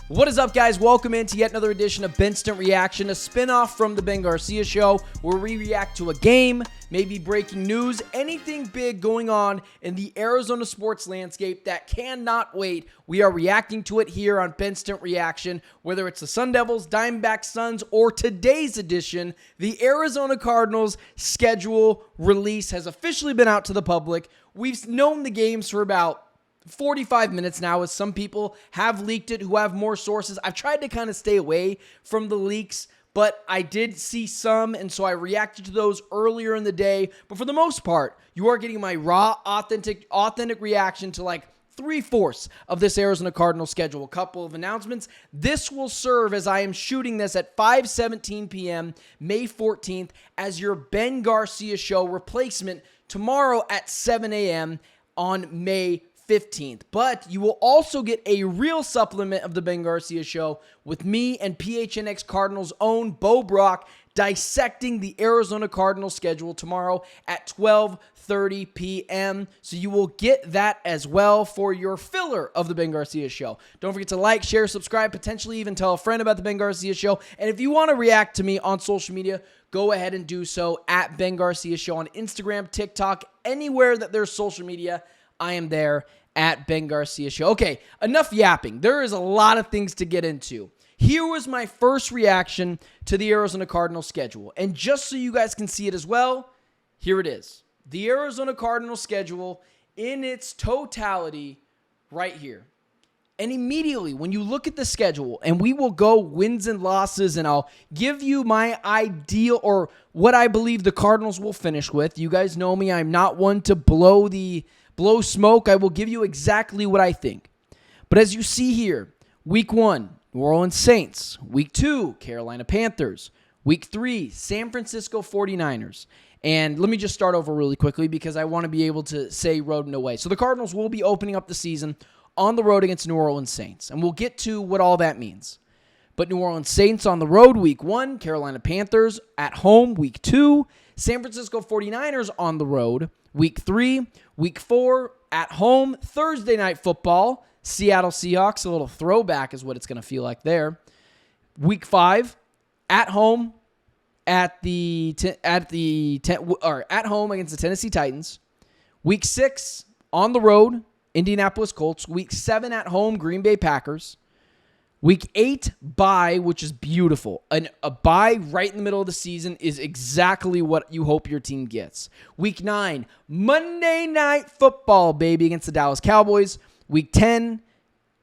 What is up, guys? Welcome into yet another edition of Instant Reaction, a spin-off from the Ben Garcia Show, where we react to a game, maybe breaking news, anything big going on in the Arizona sports landscape that cannot wait. We are reacting to it here on Instant Reaction, whether it's the Sun Devils, Diamondbacks, Suns, or today's edition, the Arizona Cardinals schedule release has officially been out to the public. We've known the games for about 45 minutes now, as some people have leaked it who have more sources. I've tried to kind of stay away from the leaks, but I did see some, and so I reacted to those earlier in the day. But for the most part, you are getting my raw, authentic reaction to like 3/4 of this Arizona Cardinals schedule. A couple of announcements. This will serve, as I am shooting this at 5:17 p.m., May 14th, as your Ben Garcia Show replacement tomorrow at 7 a.m. on May 15th. But you will also get a real supplement of the Ben Garcia Show with me and PHNX Cardinals' own Bo Brock dissecting the Arizona Cardinals schedule tomorrow at 12:30 p.m. So you will get that as well for your filler of the Ben Garcia Show. Don't forget to like, share, subscribe, potentially even tell a friend about the Ben Garcia Show. And if you want to react to me on social media, go ahead and do so at Ben Garcia Show on Instagram, TikTok, anywhere that there's social media. I am there at Ben Garcia Show. Okay, enough yapping. There is a lot of things to get into. Here was my first reaction to the Arizona Cardinals schedule. And just so you guys can see it as well, here it is. The Arizona Cardinals schedule in its totality right here. And immediately, when you look at the schedule, and we will go wins and losses, and I'll give you my ideal or what I believe the Cardinals will finish with. You guys know me. I'm not one to blow smoke. I will give you exactly what I think. But as you see here, Week 1, New Orleans Saints. Week 2, Carolina Panthers. Week 3, San Francisco 49ers. And let me just start over really quickly because I want to be able to say road and away. So the Cardinals will be opening up the season on the road against New Orleans Saints. And we'll get to what all that means. But New Orleans Saints on the road, Week 1. Carolina Panthers at home, Week 2. San Francisco 49ers on the road, Week 3. Week 4 at home, Thursday Night Football. Seattle Seahawks, a little throwback is what it's going to feel like there. Week 5 at home at home against the Tennessee Titans. Week 6 on the road, Indianapolis Colts. Week 7 at home, Green Bay Packers. Week 8, bye, which is beautiful. A bye right in the middle of the season is exactly what you hope your team gets. Week 9, Monday Night Football, baby, against the Dallas Cowboys. Week 10,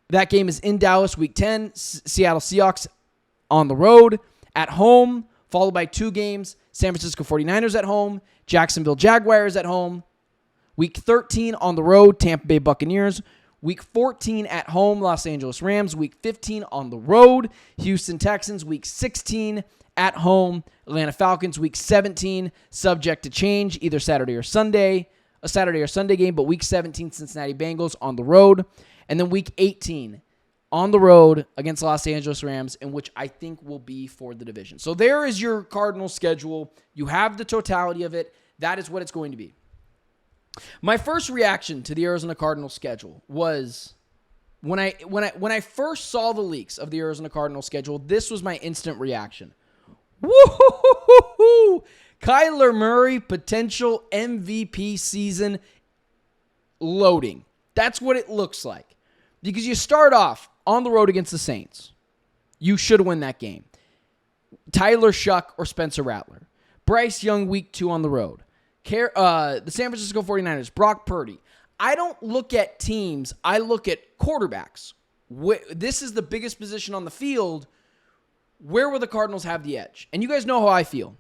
that game is in Dallas. Week 10, Seattle Seahawks on the road. At home, followed by 2 games, San Francisco 49ers at home, Jacksonville Jaguars at home. Week 13 on the road, Tampa Bay Buccaneers. Week 14 at home, Los Angeles Rams. Week 15 on the road, Houston Texans. Week 16 at home, Atlanta Falcons. Week 17, subject to change, either Saturday or Sunday. A Saturday or Sunday game, but Week 17, Cincinnati Bengals on the road. And then Week 18 on the road against Los Angeles Rams, in which I think will be for the division. So there is your Cardinals schedule. You have the totality of it. That is what it's going to be. My first reaction to the Arizona Cardinals schedule was when I first saw the leaks of the Arizona Cardinals schedule, this was my instant reaction. Woo-hoo-hoo-hoo-hoo! Kyler Murray, potential MVP season loading. That's what it looks like. Because you start off on the road against the Saints. You should win that game. Tyler Shuck or Spencer Rattler. Bryce Young, Week 2 on the road. The San Francisco 49ers, Brock Purdy. I don't look at teams. I look at quarterbacks. This is the biggest position on the field. Where will the Cardinals have the edge? And you guys know how I feel.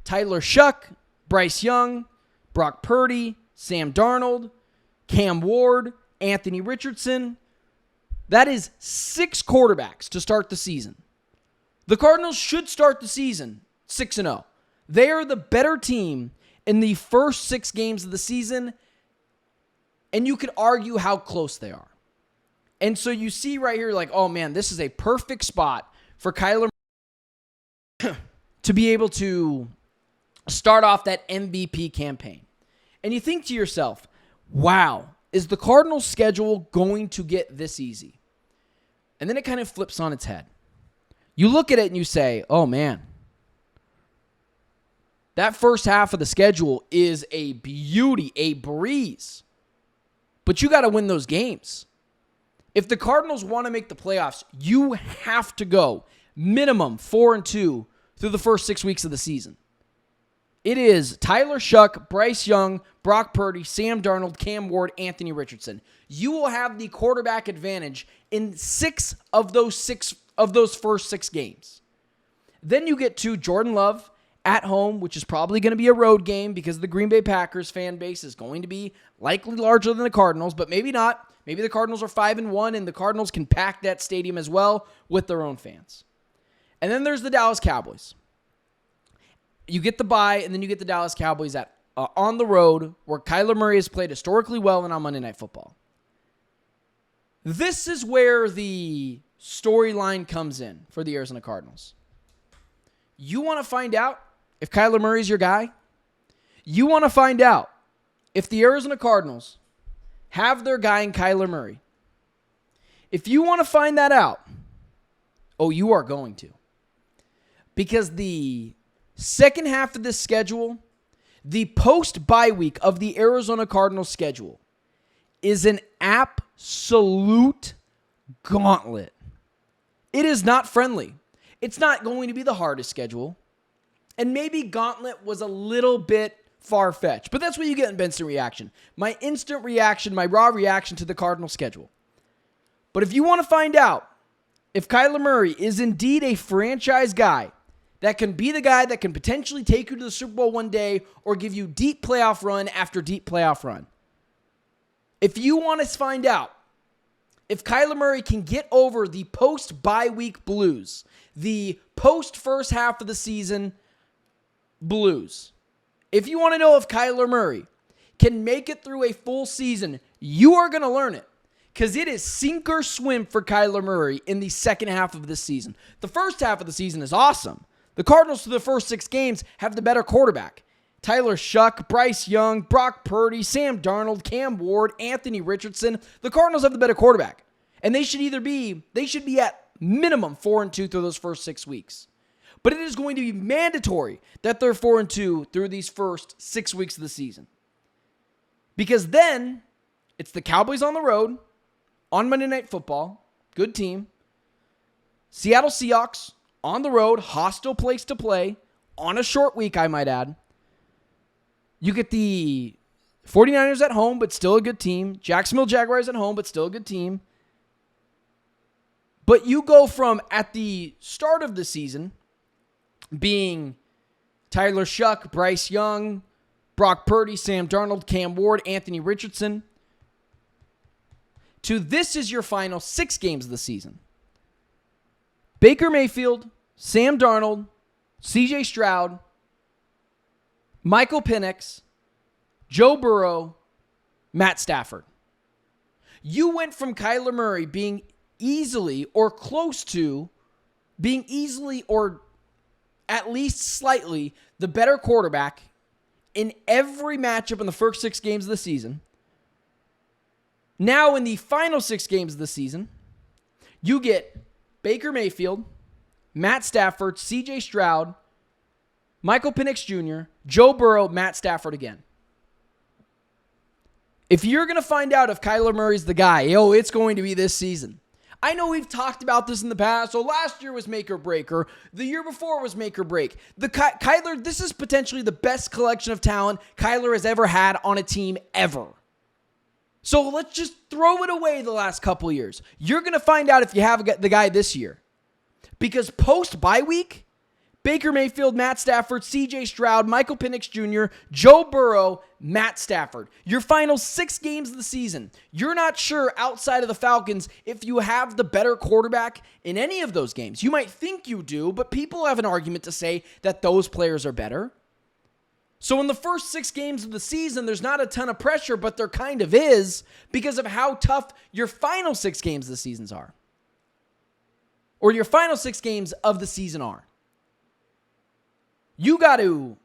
Tyler Shuck, Bryce Young, Brock Purdy, Sam Darnold, Cam Ward, Anthony Richardson. That is 6 quarterbacks to start the season. The Cardinals should start the season 6-0. They are the better team in the first 6 games of the season, and you could argue how close they are. And so you see right here, like, oh man, this is a perfect spot for Kyler to be able to start off that MVP campaign. And you think to yourself, wow, is the Cardinals' schedule going to get this easy? And then it kind of flips on its head. You look at it and you say, oh man, that first half of the schedule is a beauty, a breeze. But you got to win those games. If the Cardinals want to make the playoffs, you have to go minimum 4-2 through the first 6 weeks of the season. It is Tyler Shuck, Bryce Young, Brock Purdy, Sam Darnold, Cam Ward, Anthony Richardson. You will have the quarterback advantage in 6 of those first 6 games. Then you get to Jordan Love at home, which is probably going to be a road game because the Green Bay Packers fan base is going to be likely larger than the Cardinals, but maybe not. Maybe the Cardinals are 5-1 and the Cardinals can pack that stadium as well with their own fans. And then there's the Dallas Cowboys. You get the bye, and then you get the Dallas Cowboys on the road where Kyler Murray has played historically well and on Monday Night Football. This is where the storyline comes in for the Arizona Cardinals. You want to find out if Kyler Murray's your guy? You want to find out if the Arizona Cardinals have their guy in Kyler Murray? If you want to find that out, you are going to. Because the second half of this schedule, the post-bye week of the Arizona Cardinals schedule, is an absolute gauntlet. It is not friendly. It's not going to be the hardest schedule. And maybe gauntlet was a little bit far-fetched. But that's what you get in instant reaction. My instant reaction, my raw reaction to the Cardinals schedule. But if you want to find out if Kyler Murray is indeed a franchise guy that can be the guy that can potentially take you to the Super Bowl one day or give you deep playoff run after deep playoff run. If you want to find out if Kyler Murray can get over the post-bye week blues, the post-first half of the season blues, if you want to know if Kyler Murray can make it through a full season, you are going to learn it. Because it is sink or swim for Kyler Murray in the second half of this season. The first half of the season is awesome. The Cardinals, through the first 6 games, have the better quarterback. Tyler Shuck, Bryce Young, Brock Purdy, Sam Darnold, Cam Ward, Anthony Richardson. The Cardinals have the better quarterback. And they should be at minimum 4-2 through those first 6 weeks. But it is going to be mandatory that they're 4-2 through these first 6 weeks of the season. Because then, it's the Cowboys on the road, on Monday Night Football, good team. Seattle Seahawks, on the road, hostile place to play, on a short week, I might add. You get the 49ers at home, but still a good team. Jacksonville Jaguars at home, but still a good team. But you go from, at the start of the season, being Tyler Shuck, Bryce Young, Brock Purdy, Sam Darnold, Cam Ward, Anthony Richardson, to this is your final 6 games of the season. Baker Mayfield, Sam Darnold, CJ Stroud, Michael Penix, Joe Burrow, Matt Stafford. You went from Kyler Murray being easily or close to being easily or at least slightly the better quarterback in every matchup in the first 6 games of the season. Now in the final 6 games of the season, you get Baker Mayfield, Matt Stafford, CJ Stroud, Michael Penix Jr., Joe Burrow, Matt Stafford again. If you're going to find out if Kyler Murray's the guy, it's going to be this season. I know we've talked about this in the past. So last year was make or break, or the year before was make or break. Kyler, this is potentially the best collection of talent Kyler has ever had on a team ever. So let's just throw it away the last couple of years. You're going to find out if you have the guy this year. Because post-bye week, Baker Mayfield, Matt Stafford, CJ Stroud, Michael Penix Jr., Joe Burrow, Matt Stafford. Your final 6 games of the season. You're not sure outside of the Falcons if you have the better quarterback in any of those games. You might think you do, but people have an argument to say that those players are better. So in the first 6 games of the season, there's not a ton of pressure, but there kind of is because of how tough your final 6 games of the seasons are. Or your final 6 games of the season are. You got to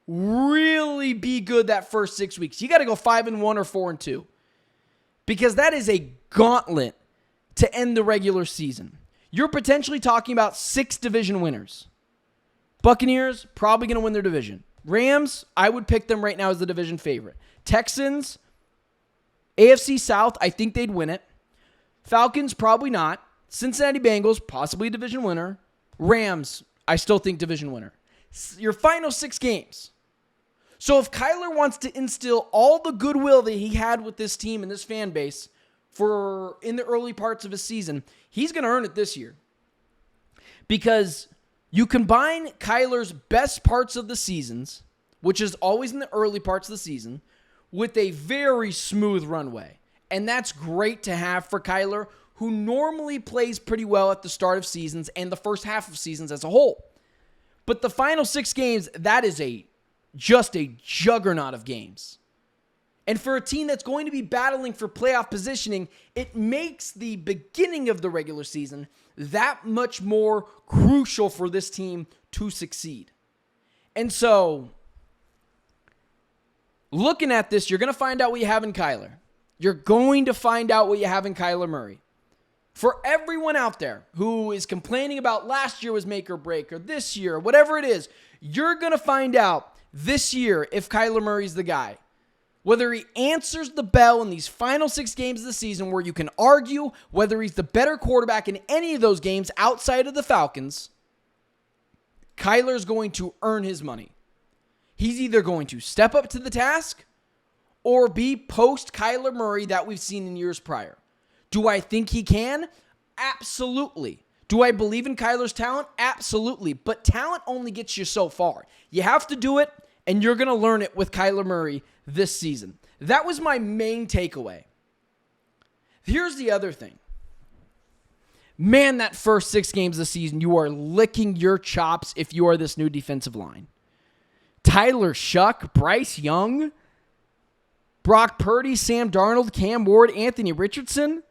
really be good that first 6 weeks. You got to go 5-1 or 4-2. Because that is a gauntlet to end the regular season. You're potentially talking about 6 division winners. Buccaneers, probably going to win their division. Rams, I would pick them right now as the division favorite. Texans, AFC South, I think they'd win it. Falcons, probably not. Cincinnati Bengals, possibly a division winner. Rams, I still think division winner. Your final 6 games. So if Kyler wants to instill all the goodwill that he had with this team and this fan base in the early parts of his season, he's going to earn it this year. Because you combine Kyler's best parts of the seasons, which is always in the early parts of the season, with a very smooth runway. And that's great to have for Kyler, who normally plays pretty well at the start of seasons and the first half of seasons as a whole. But the final 6 games, that is just a juggernaut of games. And for a team that's going to be battling for playoff positioning, it makes the beginning of the regular season that much more crucial for this team to succeed. And so, looking at this, you're going to find out what you have in Kyler. You're going to find out what you have in Kyler Murray. For everyone out there who is complaining about last year was make or break, or this year, or whatever it is, you're going to find out this year if Kyler Murray's the guy. Whether he answers the bell in these final 6 games of the season where you can argue whether he's the better quarterback in any of those games outside of the Falcons, Kyler's going to earn his money. He's either going to step up to the task or be post-Kyler Murray that we've seen in years prior. Do I think he can? Absolutely. Do I believe in Kyler's talent? Absolutely. But talent only gets you so far. You have to do it, and you're going to learn it with Kyler Murray this season. That was my main takeaway. Here's the other thing. Man, that first 6 games of the season, you are licking your chops if you are this new defensive line. Tyler Shuck, Bryce Young, Brock Purdy, Sam Darnold, Cam Ward, Anthony Richardson.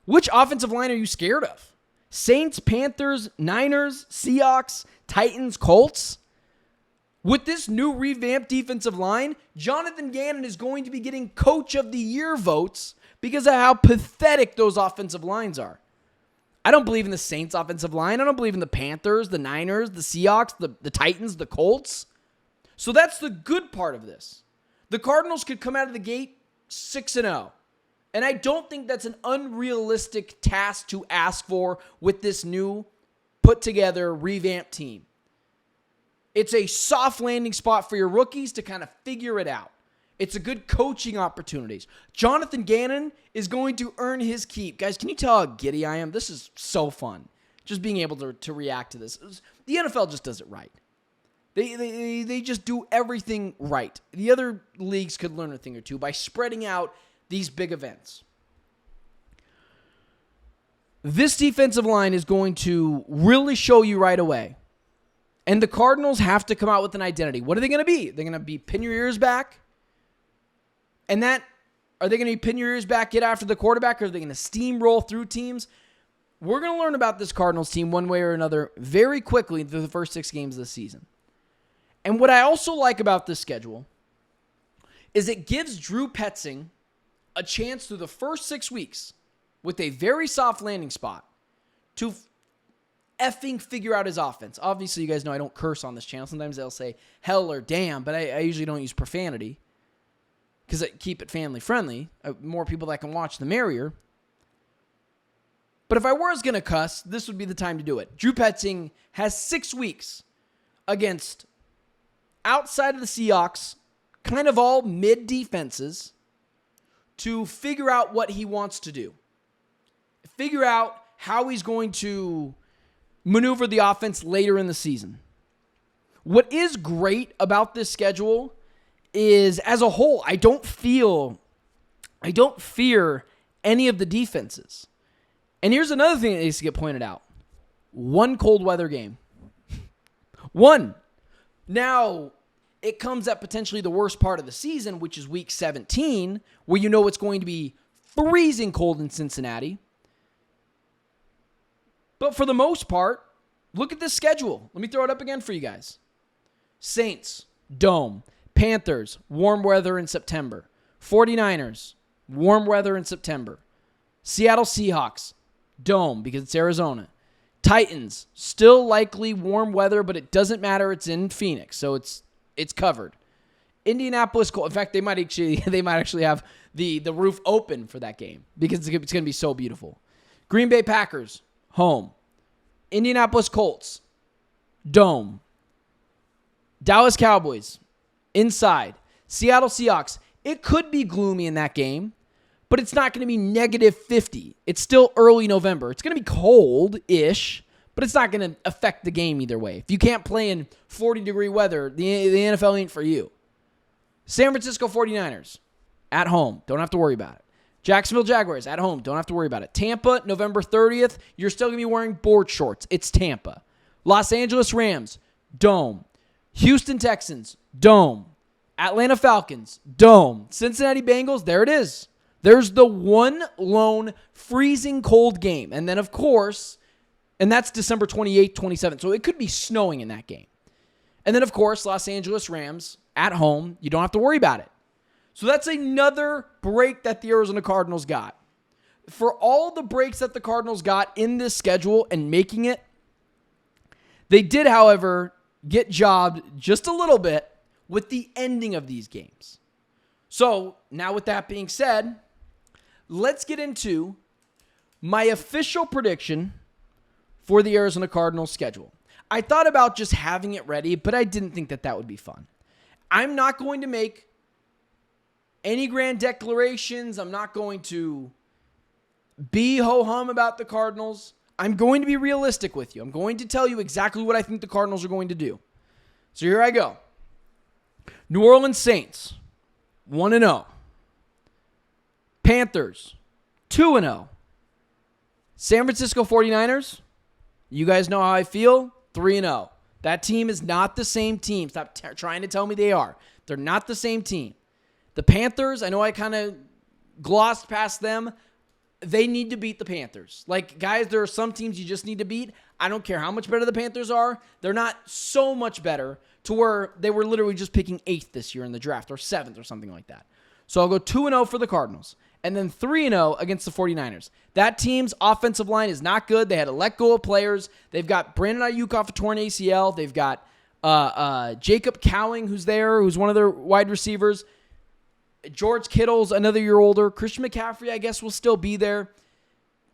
Which offensive line are you scared of? Saints, Panthers, Niners, Seahawks, Titans, Colts? With this new revamped defensive line, Jonathan Gannon is going to be getting Coach of the Year votes because of how pathetic those offensive lines are. I don't believe in the Saints offensive line. I don't believe in the Panthers, the Niners, the Seahawks, the Titans, the Colts. So that's the good part of this. The Cardinals could come out of the gate 6-0. And I don't think that's an unrealistic task to ask for with this new put-together, revamped team. It's a soft landing spot for your rookies to kind of figure it out. It's a good coaching opportunities. Jonathan Gannon is going to earn his keep. Guys, can you tell how giddy I am? This is so fun. Just being able to react to this. The NFL just does it right. They just do everything right. The other leagues could learn a thing or two by spreading out these big events. This defensive line is going to really show you right away. And the Cardinals have to come out with an identity. What are they going to be? They're going to be pin your ears back? Are they going to be pin your ears back, get after the quarterback, or are they going to steamroll through teams? We're going to learn about this Cardinals team one way or another very quickly through the first 6 games of the season. And what I also like about this schedule is it gives Drew Petzing a chance through the first 6 weeks with a very soft landing spot to effing figure out his offense. Obviously, you guys know I don't curse on this channel. Sometimes they'll say hell or damn, but I usually don't use profanity because I keep it family friendly. More people that can watch, the merrier. But if I was going to cuss, this would be the time to do it. Drew Petzing has 6 weeks against, outside of the Seahawks, kind of all mid defenses to figure out what he wants to do. Figure out how he's going to maneuver the offense later in the season. What is great about this schedule is, as a whole, I don't fear any of the defenses. And here's another thing that needs to get pointed out. 1 cold weather game. 1. Now, it comes at potentially the worst part of the season, which is week 17, where you know it's going to be freezing cold in Cincinnati. But for the most part, look at this schedule. Let me throw it up again for you guys. Saints, Dome. Panthers, warm weather in September. 49ers, warm weather in September. Seattle Seahawks, Dome, because it's Arizona. Titans, still likely warm weather, but it doesn't matter. It's in Phoenix, so it's covered. Indianapolis Colts. In fact, they might actually have the roof open for that game because it's going to be so beautiful. Green Bay Packers, home. Indianapolis Colts, Dome. Dallas Cowboys, inside. Seattle Seahawks. It could be gloomy in that game, but it's not going to be negative 50. It's still early November. It's going to be cold-ish, but it's not going to affect the game either way. If you can't play in 40-degree weather, the NFL ain't for you. San Francisco 49ers, at home. Don't have to worry about it. Jacksonville Jaguars, at home. Don't have to worry about it. Tampa, November 30th. You're still going to be wearing board shorts. It's Tampa. Los Angeles Rams, Dome. Houston Texans, Dome. Atlanta Falcons, Dome. Cincinnati Bengals, there it is. There's the one lone freezing cold game. And then, of course, and that's December 28th, 27th. So it could be snowing in that game. And then, of course, Los Angeles Rams at home. You don't have to worry about it. So that's another break that the Arizona Cardinals got. For all the breaks that the Cardinals got in this schedule and making it, they did, however, get jobbed just a little bit with the ending of these games. So now with that being said, let's get into my official prediction for the Arizona Cardinals schedule. I thought about just having it ready, but I didn't think that would be fun. I'm not going to make any grand declarations. I'm not going to be ho-hum about the Cardinals. I'm going to be realistic with you. I'm going to tell you exactly what I think the Cardinals are going to do. So here I go. New Orleans Saints, 1-0. Panthers, 2-0. San Francisco 49ers, you guys know how I feel, 3-0. That team is not the same team. Stop trying to tell me they are. They're not the same team. The Panthers, I know I kind of glossed past them. They need to beat the Panthers. Like, guys, there are some teams you just need to beat. I don't care how much better the Panthers are. They're not so much better to where they were literally just picking 8th this year in the draft or 7th or something like that. So I'll go 2-0 for the Cardinals and then 3-0 against the 49ers. That team's offensive line is not good. They had to let go of players. They've got Brandon Ayuk off a torn ACL. They've got Jacob Cowing, who's there, who's one of their wide receivers. George Kittle's another year older. Christian McCaffrey, I guess, will still be there.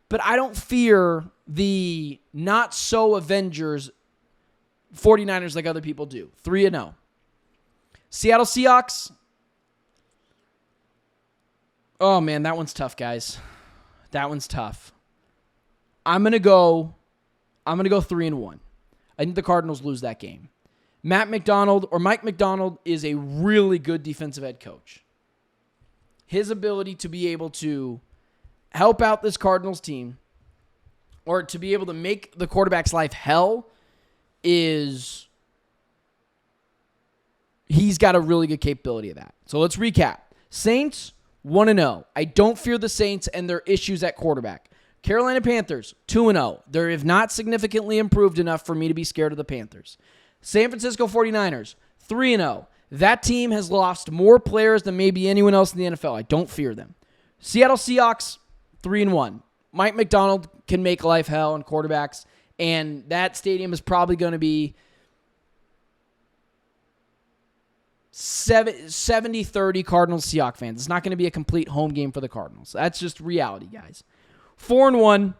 But I don't fear the not-so-Avengers 49ers like other people do. 3-0. Seattle Seahawks. Oh, man, that one's tough, guys. That one's tough. I'm going to go 3-1. I think the Cardinals lose that game. Mike McDonald is a really good defensive head coach. His ability to be able to help out this Cardinals team or to be able to make the quarterback's life hell he's got a really good capability of that. So let's recap. Saints, 1-0. I don't fear the Saints and their issues at quarterback. Carolina Panthers, 2-0. They have not significantly improved enough for me to be scared of the Panthers. San Francisco 49ers, 3-0. That team has lost more players than maybe anyone else in the NFL. I don't fear them. Seattle Seahawks, 3-1. Mike McDonald can make life hell on quarterbacks, and that stadium is probably going to be 70-30 Cardinals-Seahawks fans. It's not going to be a complete home game for the Cardinals. That's just reality, guys. 4-1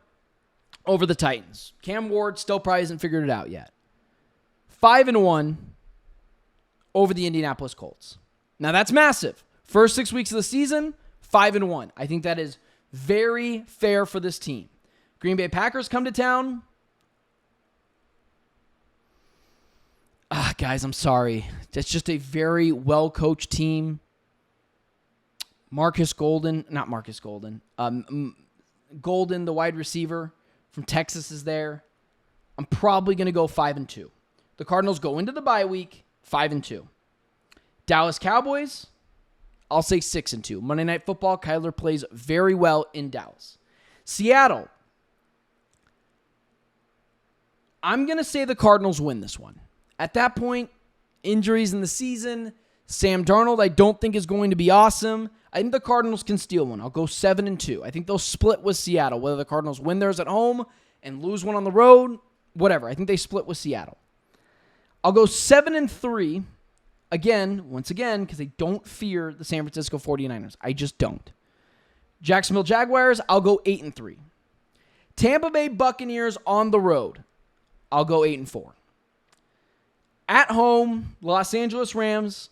over the Titans. Cam Ward still probably hasn't figured it out yet. 5-1 over the Indianapolis Colts. Now, that's massive. First 6 weeks of the season, 5-1. I think that is very fair for this team. Green Bay Packers come to town. Guys, I'm sorry. That's just a very well-coached team. Golden, the wide receiver from Texas, is there. I'm probably going to go 5-2. The Cardinals go into the bye week 5-2. Dallas Cowboys, I'll say 6-2. Monday Night Football, Kyler plays very well in Dallas. Seattle, I'm going to say the Cardinals win this one. At that point, injuries in the season, Sam Darnold, I don't think is going to be awesome. I think the Cardinals can steal one. I'll go 7-2. I think they'll split with Seattle, whether the Cardinals win theirs at home and lose one on the road, whatever. I think they split with Seattle. I'll go 7-3. Once again, because I don't fear the San Francisco 49ers. I just don't. Jacksonville Jaguars, I'll go 8-3. Tampa Bay Buccaneers on the road, I'll go 8-4. At home, Los Angeles Rams,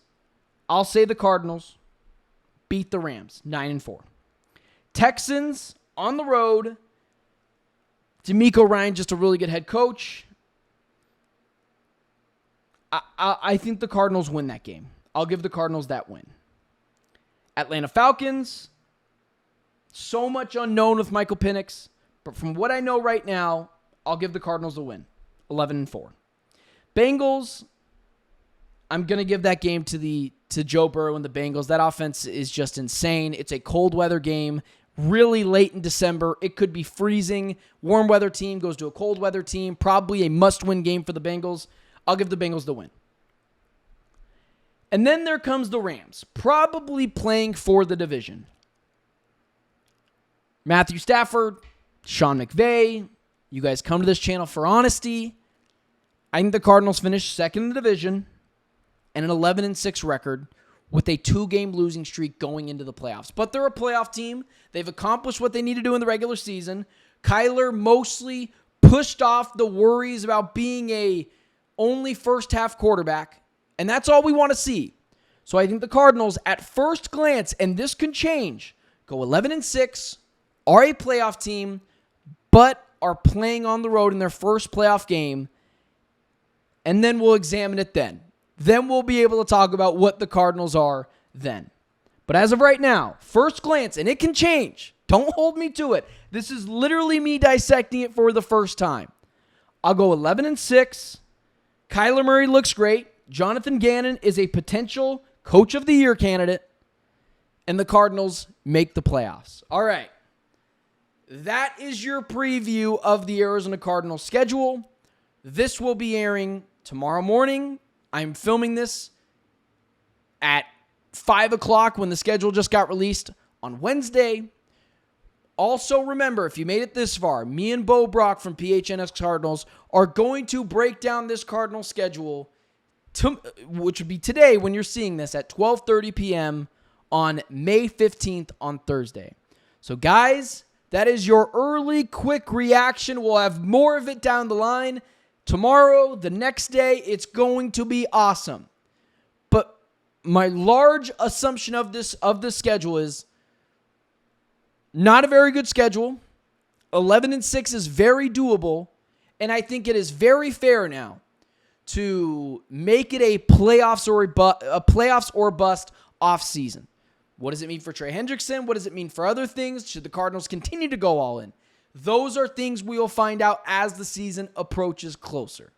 I'll say the Cardinals beat the Rams, 9-4. Texans on the road, DeMeco Ryan, just a really good head coach. I think the Cardinals win that game. I'll give the Cardinals that win. Atlanta Falcons, so much unknown with Michael Penix, but from what I know right now, I'll give the Cardinals the win, 11-4. Bengals, I'm going to give that game to Joe Burrow and the Bengals. That offense is just insane. It's a cold weather game, really late in December. It could be freezing. Warm weather team goes to a cold weather team, probably a must-win game for the Bengals. I'll give the Bengals the win. And then there comes the Rams, probably playing for the division. Matthew Stafford, Sean McVay, you guys come to this channel for honesty. I think the Cardinals finish second in the division and an 11-6 record with a 2-game losing streak going into the playoffs. But they're a playoff team. They've accomplished what they need to do in the regular season. Kyler mostly pushed off the worries about being a only first half quarterback, and that's all we want to see. So I think the Cardinals, at first glance, and this can change, go 11-6, are a playoff team, but are playing on the road in their first playoff game, and then we'll examine it then. Then we'll be able to talk about what the Cardinals are then. But as of right now, first glance, and it can change. Don't hold me to it. This is literally me dissecting it for the first time. I'll go 11-6. Kyler Murray looks great. Jonathan Gannon is a potential Coach of the Year candidate. And the Cardinals make the playoffs. All right. That is your preview of the Arizona Cardinals schedule. This will be airing tomorrow morning. I'm filming this at 5 o'clock when the schedule just got released on Wednesday. Also, remember, if you made it this far, me and Bo Brock from PHNX Cardinals are going to break down this Cardinal schedule, which would be today when you're seeing this at 12:30 p.m. on May 15th on Thursday. So, guys, that is your early, quick reaction. We'll have more of it down the line. Tomorrow, the next day, it's going to be awesome. But my large assumption of this schedule is not a very good schedule. 11-6 is very doable, and I think it is very fair now to make it a playoffs or bust off season. What does it mean for Trey Hendrickson? What does it mean for other things? Should the Cardinals continue to go all in? Those are things we will find out as the season approaches closer.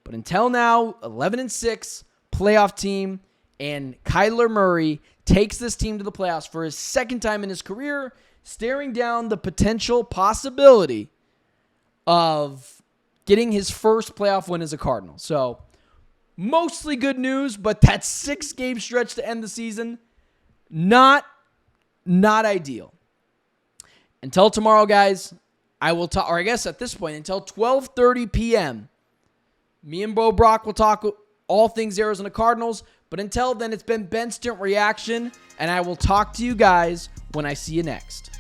But until now, 11-6, playoff team, and Kyler Murray takes this team to the playoffs for his second time in his career, staring down the potential possibility of getting his first playoff win as a Cardinal. So, mostly good news, but that 6-game stretch to end the season, not ideal. Until tomorrow, guys, I will talk, or I guess at this point, until 12:30 p.m., me and Bo Brock will talk all things Arizona Cardinals. But until then, it's been Benston Reaction, and I will talk to you guys when I see you next.